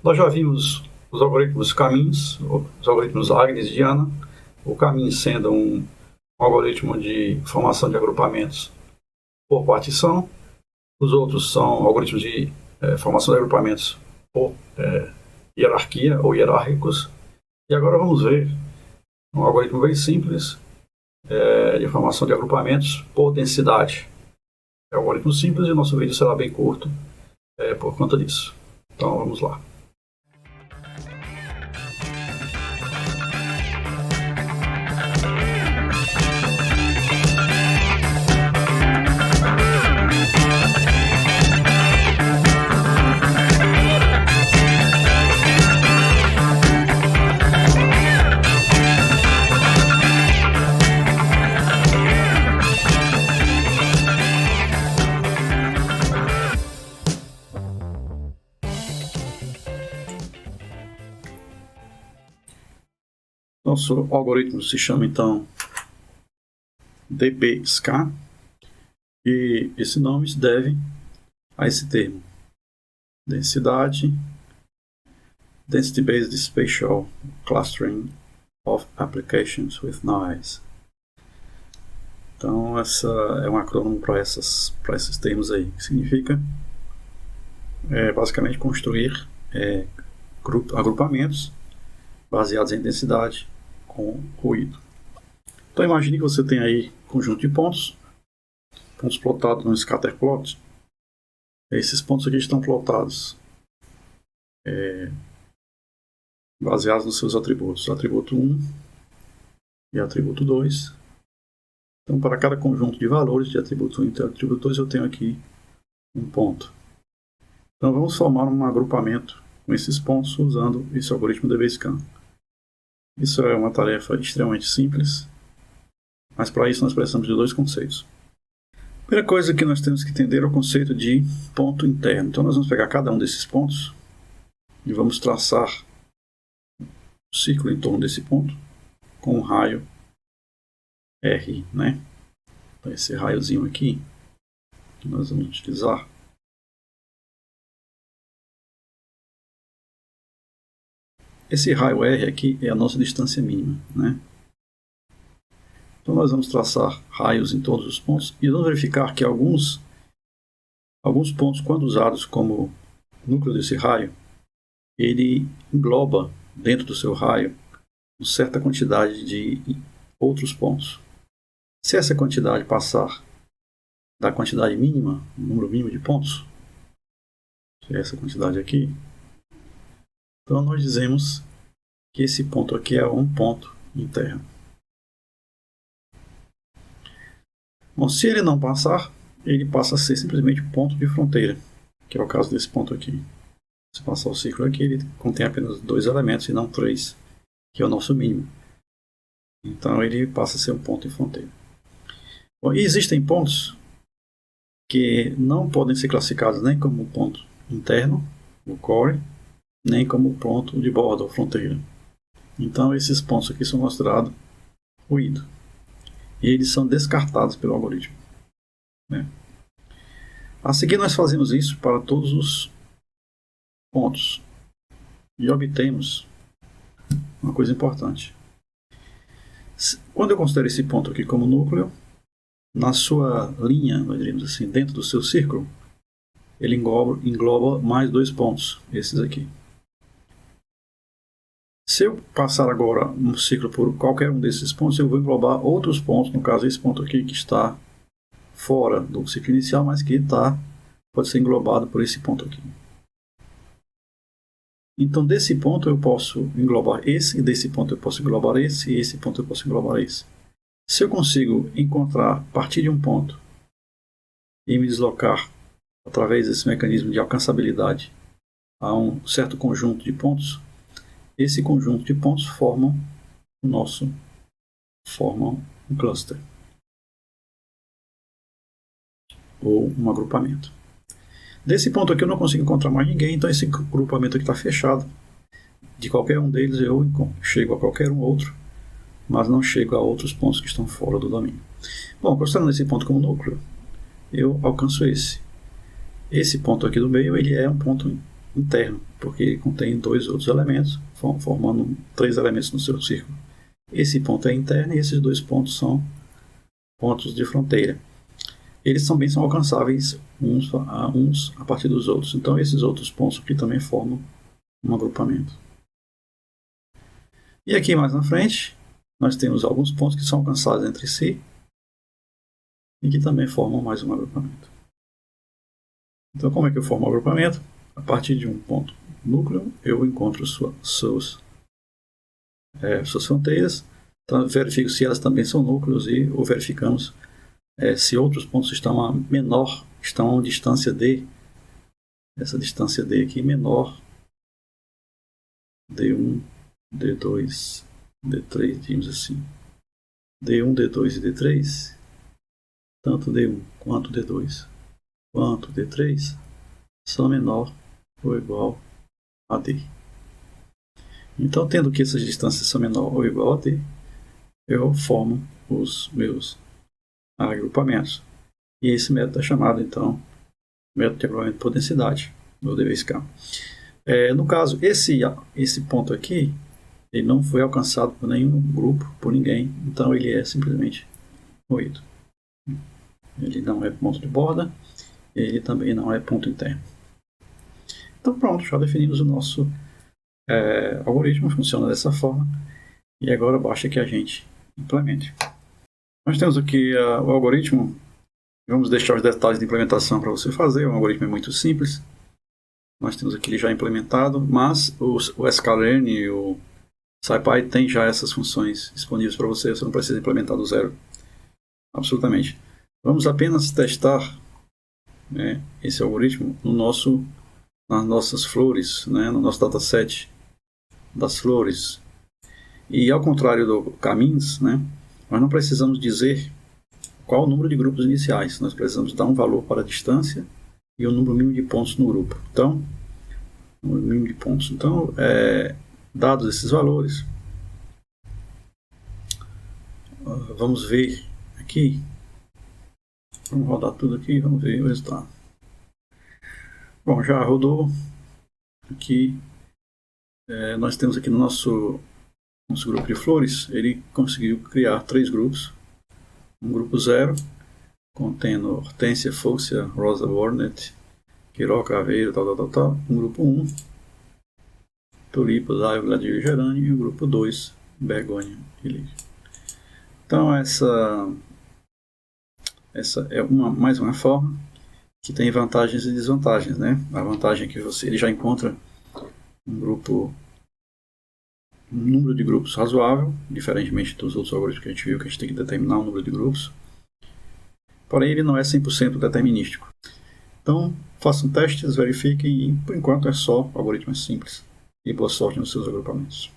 Nós já vimos os algoritmos caminhos, os algoritmos Agnes e Diana, o caminho sendo um algoritmo de formação de agrupamentos por partição, os outros são algoritmos de formação de agrupamentos por hierarquia ou hierárquicos. E agora vamos ver um algoritmo bem simples de formação de agrupamentos por densidade. É um algoritmo simples e o nosso vídeo será bem curto por conta disso. Então vamos lá. Nosso algoritmo se chama então DBSCA e esse nome se deve a esse termo: densidade, Density Based Spatial Clustering of Applications with Noise. Então essa é um acrônimo para esses termos aí, que significa basicamente construir agrupamentos baseados em densidade com ruído. Então imagine que você tem aí um conjunto de pontos plotados no scatter plot. Esses pontos aqui estão plotados baseados nos seus atributos, atributo 1 e atributo 2. Então para cada conjunto de valores de atributo 1 e atributo 2 eu tenho aqui um ponto. Então vamos formar um agrupamento com esses pontos usando esse algoritmo DBSCAN. Isso é uma tarefa extremamente simples, mas para isso nós precisamos de dois conceitos. A primeira coisa que nós temos que entender é o conceito de ponto interno. Então nós vamos pegar cada um desses pontos e vamos traçar um círculo em torno desse ponto com um raio R, né? Então esse raiozinho aqui que nós vamos utilizar. Esse raio R aqui é a nossa distância mínima, né? Então nós vamos traçar raios em todos os pontos e vamos verificar que alguns pontos, quando usados como núcleo desse raio, ele engloba dentro do seu raio uma certa quantidade de outros pontos. Se essa quantidade passar da quantidade mínima, o número mínimo de pontos, que é essa quantidade aqui, então nós dizemos que esse ponto aqui é um ponto interno. Bom, se ele não passar, ele passa a ser simplesmente um ponto de fronteira, que é o caso desse ponto aqui. Se passar o círculo aqui, ele contém apenas 2 elementos e não 3, que é o nosso mínimo. Então ele passa a ser um ponto de fronteira. Bom, e existem pontos que não podem ser classificados nem como ponto interno, o core, nem como ponto de borda ou fronteira. Então esses pontos aqui são considerados ruído. E eles são descartados pelo algoritmo, né? A seguir nós fazemos isso para todos os pontos. E obtemos uma coisa importante. Quando eu considero esse ponto aqui como núcleo, na sua linha, nós diríamos assim, dentro do seu círculo, ele engloba mais 2 pontos, esses aqui. Se eu passar agora um ciclo por qualquer um desses pontos, eu vou englobar outros pontos, no caso esse ponto aqui que está fora do ciclo inicial, mas que pode ser englobado por esse ponto aqui. Então desse ponto eu posso englobar esse, e desse ponto eu posso englobar esse, e esse ponto eu posso englobar esse. Se eu consigo encontrar, a partir de um ponto, e me deslocar através desse mecanismo de alcançabilidade a um certo conjunto de pontos, esse conjunto de pontos formam um cluster ou um agrupamento. Desse ponto aqui eu não consigo encontrar mais ninguém, então esse agrupamento aqui está fechado. De qualquer um deles eu chego a qualquer um outro, mas não chego a outros pontos que estão fora do domínio. Bom, considerando esse ponto como núcleo, eu alcanço esse. Esse ponto aqui do meio ele é um ponto interno, porque ele contém dois outros elementos, formando 3 elementos no seu círculo. Esse ponto é interno e esses 2 pontos são pontos de fronteira. Eles também são alcançáveis uns a partir dos outros. Então esses outros pontos aqui também formam um agrupamento. E aqui mais na frente, nós temos alguns pontos que são alcançados entre si e que também formam mais um agrupamento. Então como é que eu formo um agrupamento? A partir de um ponto núcleo, eu encontro suas fronteiras, então, verifico se elas também são núcleos ou verificamos se outros pontos estão a distância D, essa distância D aqui menor, D1, D2, D3, digamos assim. D1, D2 e D3, tanto D1 quanto D2 quanto D3 são menor ou igual a D. Então, tendo que essas distâncias são menor ou igual a D, eu formo os meus agrupamentos. E esse método é chamado, então, método de agrupamento por densidade, ou DVSK. No caso, esse ponto aqui, ele não foi alcançado por nenhum grupo, por ninguém, então ele é simplesmente moído. Ele não é ponto de borda, ele também não é ponto interno. Então pronto, já definimos o nosso algoritmo, funciona dessa forma, e agora basta que a gente implemente. Nós temos aqui o algoritmo, vamos deixar os detalhes de implementação para você fazer, o algoritmo é muito simples, nós temos aqui ele já implementado, mas o sklearn e o SciPy tem já essas funções disponíveis para você não precisa implementar do zero, absolutamente. Vamos apenas testar esse algoritmo nas nossas flores, no nosso dataset das flores. E ao contrário do caminhos, nós não precisamos dizer qual o número de grupos iniciais, nós precisamos dar um valor para a distância e o número mínimo de pontos no grupo. Então, dados esses valores, vamos ver aqui, vamos rodar tudo aqui e vamos ver o resultado. Bom, já rodou aqui, nós temos aqui no nosso grupo de flores, ele conseguiu criar 3 grupos, um grupo 0, contendo hortênsia, fúcsia, rosa hornet, quiroca, aveiro, tal, um grupo 1, tulipas, aivo, gladiola e gerânio, e o grupo 2, begônia e lírio. Então essa é mais uma forma que tem vantagens e desvantagens, A vantagem é que ele já encontra um número de grupos razoável, diferentemente dos outros algoritmos que a gente viu, que a gente tem que determinar o número de grupos. Porém, ele não é 100% determinístico. Então, façam testes, verifiquem e, por enquanto, o algoritmo é simples. E boa sorte nos seus agrupamentos.